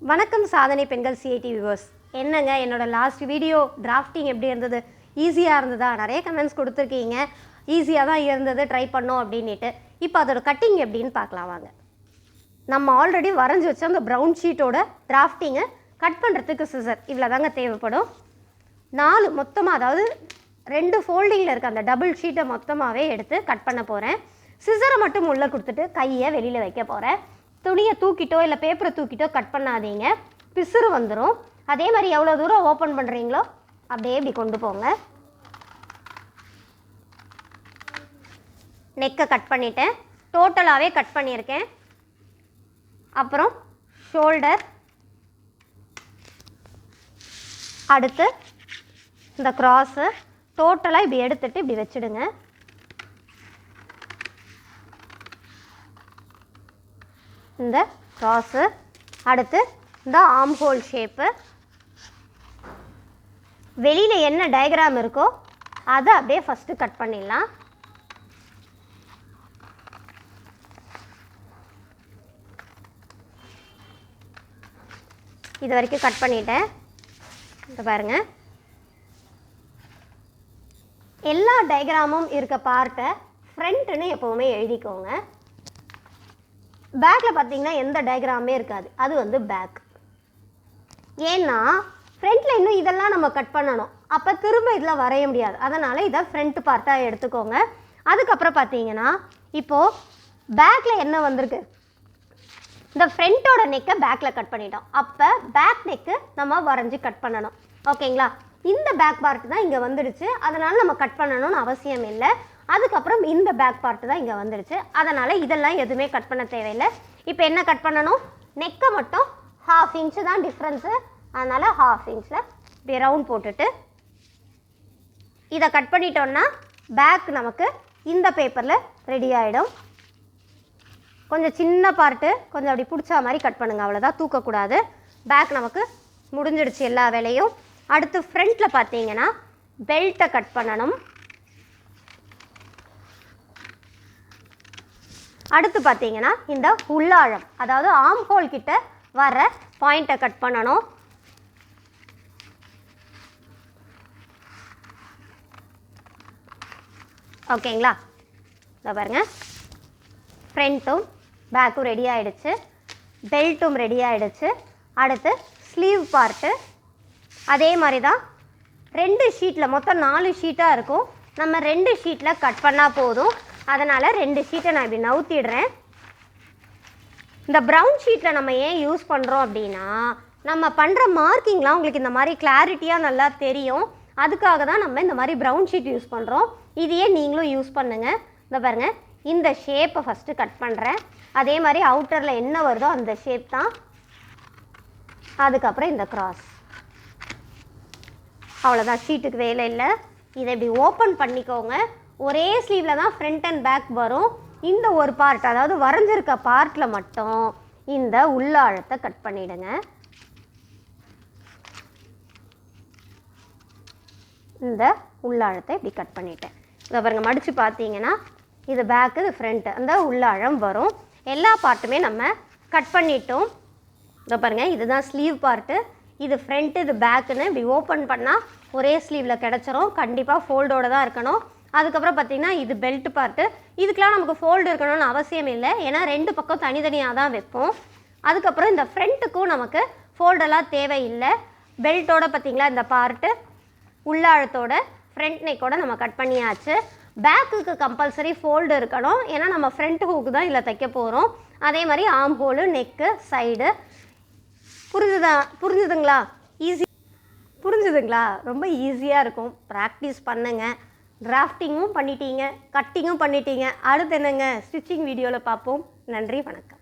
வணக்கம் சாதனை பெண்கள் சிஐடி வியூவர்ஸ். என்னங்க என்னோட லாஸ்ட் வீடியோ டிராஃப்டிங் எப்படி இருந்தது? ஈஸியாக இருந்ததா? நிறைய கமெண்ட்ஸ் கொடுத்துருக்கீங்க. ஈஸியாக தான் இருந்தது, ட்ரை பண்ணோம் அப்படின்ட்டு. இப்போ அதோட கட்டிங் எப்படின்னு பார்க்கலாம் வாங்க. நம்ம ஆல்ரெடி வரைஞ்சி வச்ச அந்த ப்ரௌன் ஷீட்டோட டிராஃப்டிங்கை கட் பண்ணுறதுக்கு சிசர் இவ்வளோ தாங்க தேவைப்படும். 4 மொத்தமாக, அதாவது 2 ஃபோல்டிங்கில் இருக்க அந்த டபுள் ஷீட்டை மொத்தமாகவே எடுத்து கட் பண்ண போகிறேன். சிசரை மட்டும் உள்ளே கொடுத்துட்டு கையை வெளியில் வைக்க போகிறேன். துணியை தூக்கிட்டோ இல்லை பேப்பரை தூக்கிட்டோ கட் பண்ணாதீங்க, பிசுறு வந்துடும். அதே மாதிரி எவ்வளோ தூரம் ஓப்பன் பண்ணுறீங்களோ அப்படியே இப்படி கொண்டு போங்க. நெக்கை கட் பண்ணிட்டேன், டோட்டலாகவே கட் பண்ணியிருக்கேன். அப்புறம் ஷோல்டர், அடுத்து இந்த க்ராஸு டோட்டலாக இப்படி எடுத்துகிட்டு இப்படி வச்சுடுங்க. இந்த க்ராஸு, அடுத்து இந்த ஆர்ம் ஹோல் ஷேப்பு, வெளியில் என்ன டயக்ராம் இருக்கோ அதை அப்படியே ஃபஸ்ட்டு கட் பண்ணிடலாம். இது வரைக்கும் கட் பண்ணிட்டேன். இப்போ பாருங்கள், எல்லா டயக்ராமும் இருக்க பார்ட்டை ஃப்ரண்ட்டுன்னு எப்போவுமே எழுதிக்கோங்க. பேக்கில் பார்த்தீங்கன்னா எந்த டயக்ராமே இருக்காது, அது வந்து பேக். ஏன்னா ஃப்ரண்ட்டில் இன்னும் இதெல்லாம் நம்ம கட் பண்ணணும், அப்போ திரும்ப இதில் வரைய முடியாது. அதனால் இதை ஃப்ரண்ட் பார்ட்டாக எடுத்துக்கோங்க. அதுக்கப்புறம் பார்த்தீங்கன்னா இப்போது பேக்கில் என்ன வந்திருக்கு, இந்த ஃப்ரண்ட்டோட நெக்கை பேக்கில் கட் பண்ணிட்டோம். அப்போ பேக் நெக்கு நம்ம வரைஞ்சி கட் பண்ணணும். ஓகேங்களா? இந்த பேக் பார்ட் தான் இங்கே வந்துடுச்சு, அதனால் நம்ம கட் பண்ணணும்னு அவசியம் இல்லை. அதுக்கப்புறம் இந்த பேக் பார்ட்டு தான் இங்கே வந்துடுச்சு, அதனால் இதெல்லாம் எதுவுமே கட் பண்ண தேவையில்லை. இப்போ என்ன கட் பண்ணணும், நெக்கை மட்டும் 1/2 இன்ச்சு தான் டிஃப்ரென்ஸு. அதனால் 1/2 இன்ச்சில் இப்படி ரவுண்ட் போட்டுட்டு இதை கட் பண்ணிட்டோன்னா பேக் நமக்கு இந்த பேப்பரில் ரெடி ஆகிடும். கொஞ்சம் சின்ன பார்ட்டு, கொஞ்சம் அப்படி பிடிச்சா மாதிரி கட் பண்ணுங்கள், அவ்வளோதான், தூக்கக்கூடாது. பேக் நமக்கு முடிஞ்சிடுச்சு எல்லா வேலையும். அடுத்து ஃப்ரண்ட்டில் பார்த்தீங்கன்னா பெல்ட்டை கட் பண்ணணும். அடுத்து பார்த்தீங்கன்னா இந்த உள்ளாழம், அதாவது ஆர்ம் ஹோல் கிட்ட வர பாயிண்ட்டை கட் பண்ணணும். ஓகேங்களா? இதை பாருங்கள், ஃப்ரண்ட்டும் பேக்கும் ரெடி ஆகிடுச்சு, பெல்ட்டும் ரெடி ஆகிடுச்சு. அடுத்து ஸ்லீவ் பார்ட்டு அதே மாதிரி தான் 2 ஷீட்டில், மொத்தம் 4 ஷீட்டாக இருக்கும். நம்ம 2 ஷீட்டில் கட் பண்ணால் போதும். அதனால் 2 ஷீட்டை நான் இப்படி நவுத்திடுறேன். இந்த ப்ரௌன் ஷீட்டில் நம்ம ஏன் யூஸ் பண்ணுறோம் அப்படின்னா, நம்ம பண்ணுற மார்க்கிங்லாம் உங்களுக்கு இந்த மாதிரி கிளாரிட்டியாக நல்லா தெரியும். அதுக்காக தான் நம்ம இந்த மாதிரி ப்ரௌன் ஷீட் யூஸ் பண்ணுறோம். இதையே நீங்களும் யூஸ் பண்ணுங்கள். இந்த பாருங்கள், இந்த ஷேப்பை ஃபஸ்ட்டு கட் பண்ணுறேன். அதே மாதிரி அவுட்டரில் என்ன வருதோ அந்த ஷேப் தான். அதுக்கப்புறம் இந்த கிராஸ், அவ்வளோதான், ஷீட்டுக்கு வேலை இல்லை. இதை இப்படி ஓப்பன் பண்ணிக்கோங்க. ஒரே ஸ்லீவில் தான் ஃப்ரண்ட் அண்ட் பேக் வரும். இந்த ஒரு பார்ட், அதாவது வரைஞ்சிருக்க பார்ட்டில் மட்டும் இந்த உள்ளாழத்தை கட் பண்ணிவிடுங்க. இந்த உள்ளாழத்தை இப்படி கட் பண்ணிட்டேன். இதை பாருங்கள், மடித்து பார்த்தீங்கன்னா இது பேக்கு, இது ஃப்ரண்ட்டு, அந்த உள்ளாழம் வரும். எல்லா பார்ட்டுமே நம்ம கட் பண்ணிட்டோம். இதை பாருங்கள், இதுதான் ஸ்லீவ் பார்ட்டு, இது ஃப்ரண்ட்டு, இது பேக்குன்னு இப்படி ஓப்பன் பண்ணால் ஒரே ஸ்லீவில் கிடச்சிரும். கண்டிப்பாக ஃபோல்டோடு தான் இருக்கணும். அதுக்கப்புறம் பார்த்திங்கன்னா இது பெல்ட் பார்ட்டு, இதுக்கெலாம் நமக்கு ஃபோல்டு இருக்கணும்னு அவசியம் இல்லை, ஏன்னா 2 பக்கம் தனித்தனியாக தான் வைப்போம். அதுக்கப்புறம் இந்த ஃப்ரண்ட்டுக்கும் நமக்கு ஃபோல்டெல்லாம் தேவையில்லை. பெல்ட்டோட பார்த்திங்களா இந்த பார்ட்டு உள்ளாழத்தோட ஃப்ரண்ட் நெக்கோட நம்ம கட் பண்ணியாச்சு. பேக்குக்கு கம்பல்சரி ஃபோல்டு இருக்கணும், ஏன்னா நம்ம ஃப்ரண்ட் ஹூக்கு தான் இதில் தைக்க போகிறோம். அதே மாதிரி ஆர்ம் ஹோலு, நெக்கு, சைடு. புரிஞ்சுதுங்களா? புரிஞ்சுதுங்களா? ரொம்ப ஈஸியாக இருக்கும், ப்ராக்டிஸ் பண்ணுங்கள். டிராஃப்டிங்கும் பண்ணிட்டீங்க, கட்டிங்கும் பண்ணிட்டீங்க. அடுத்து என்னங்க, ஸ்டிச்சிங் வீடியோவில் பார்ப்போம். நன்றி, வணக்கம்.